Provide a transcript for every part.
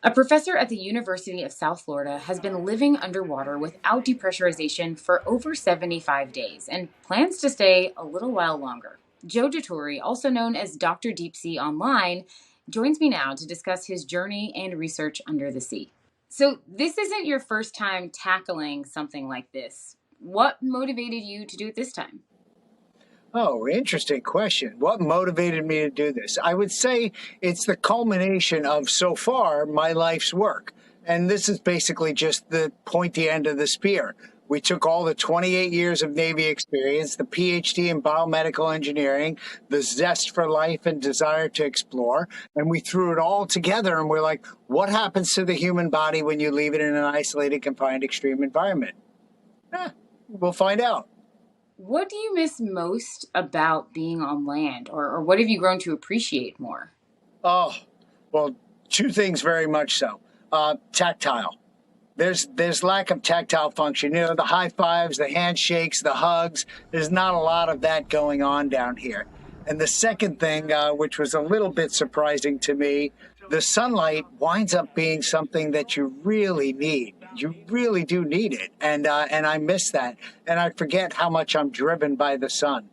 A professor at the University of South Florida has been living underwater without depressurization for over 75 days and plans to stay a little while longer. Joe Dottori, also known as Dr. Deep Sea Online, joins me now to discuss his journey and research under the sea. So, this isn't your first time tackling something like this. What motivated you to do it this time? Oh, interesting question. What motivated me to do this? I would say it's the culmination of so far my life's work. And this is basically just the pointy end of the spear. We took all the 28 years of Navy experience, the PhD in biomedical engineering, the zest for life and desire to explore, and we threw it all together. And we're like, what happens to the human body when you leave it in an isolated, confined, extreme environment? We'll find out. What do you miss most about being on land, or what have you grown to appreciate more? Oh, well, two things very much so. Tactile. There's lack of tactile function. You know, the high fives, the handshakes, the hugs. There's not a lot of that going on down here. And the second thing, which was a little bit surprising to me, the sunlight winds up being something that you really need. You really do need it, and I miss that, and I forget how much I'm driven by the sun.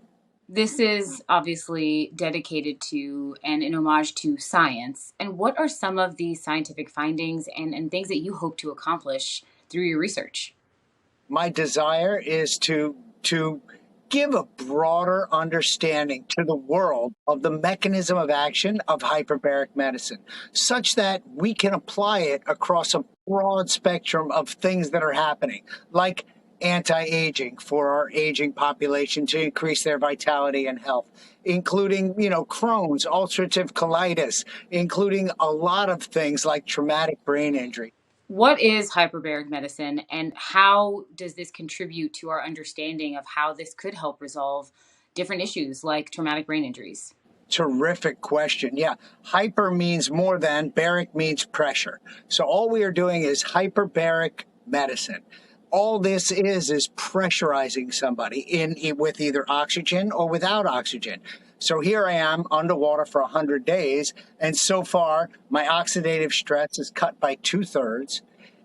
This is obviously dedicated to and an homage to science. And what are some of the scientific findings and things that you hope to accomplish through your research? My desire is to give a broader understanding to the world of the mechanism of action of hyperbaric medicine, such that we can apply it across a broad spectrum of things that are happening, like anti-aging for our aging population to increase their vitality and health, including, Crohn's, ulcerative colitis, including a lot of things like traumatic brain injury. What is hyperbaric medicine, and how does this contribute to our understanding of how this could help resolve different issues like traumatic brain injuries? Terrific question. Yeah. Hyper means more than, baric means pressure. So all we are doing is hyperbaric medicine. All this is pressurizing somebody in with either oxygen or without oxygen. So here I am underwater for 100 days, and so far my oxidative stress is cut by 2/3.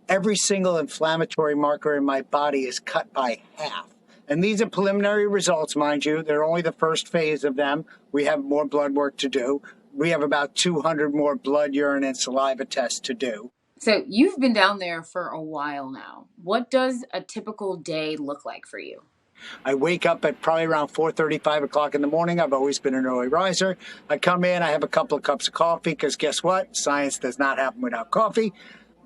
Every single inflammatory marker in my body is cut by half. And these are preliminary results, mind you. They're only the first phase of them. We have more blood work to do. We have about 200 more blood, urine, and saliva tests to do. So, you've been down there for a while now. What does a typical day look like for you? I wake up at probably around 4:30, 5 o'clock in the morning. I've always been an early riser. I come in, I have a couple of cups of coffee, because guess what? Science does not happen without coffee.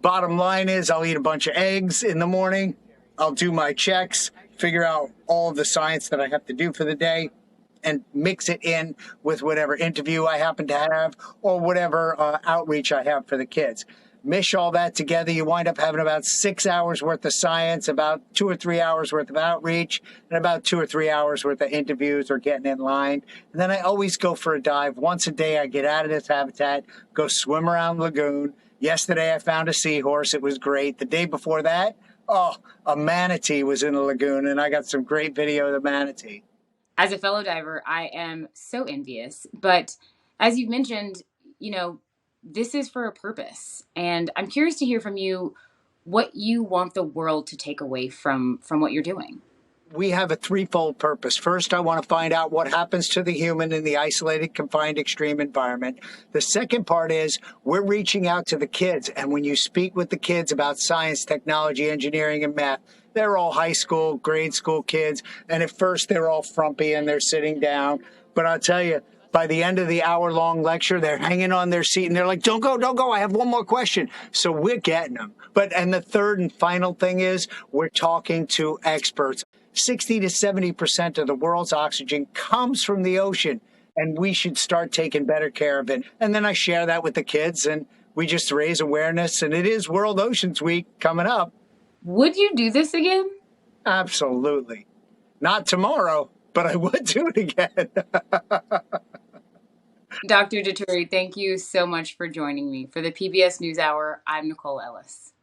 Bottom line is I'll eat a bunch of eggs in the morning. I'll do my checks, figure out all of the science that I have to do for the day, and mix it in with whatever interview I happen to have or whatever outreach I have for the kids. Mish all that together, you wind up having about 6 hours worth of science, about 2 or 3 hours worth of outreach, and about 2 or 3 hours worth of interviews or getting in line. And then I always go for a dive. Once a day, I get out of this habitat, go swim around the lagoon. Yesterday, I found a seahorse. It was great. The day before that, a manatee was in the lagoon, and I got some great video of the manatee. As a fellow diver, I am so envious. But as you've mentioned, you know, this is for a purpose. And I'm curious to hear from you what you want the world to take away from what you're doing. We have a threefold purpose. First, I want to find out what happens to the human in the isolated, confined, extreme environment. The second part is we're reaching out to the kids. And when you speak with the kids about science, technology, engineering, and math, they're all high school, grade school kids. And at first, they're all frumpy and they're sitting down. But I'll tell you, by the end of the hour-long lecture, they're hanging on their seat and they're like, don't go, don't go. I have one more question. So we're getting them. And the third and final thing is we're talking to experts. 60 to 70% of the world's oxygen comes from the ocean, and we should start taking better care of it. And then I share that with the kids, and we just raise awareness. And it is World Oceans Week coming up. Would you do this again? Absolutely. Not tomorrow, but I would do it again. Dr. Dottori, thank you so much for joining me. For the PBS NewsHour, I'm Nicole Ellis.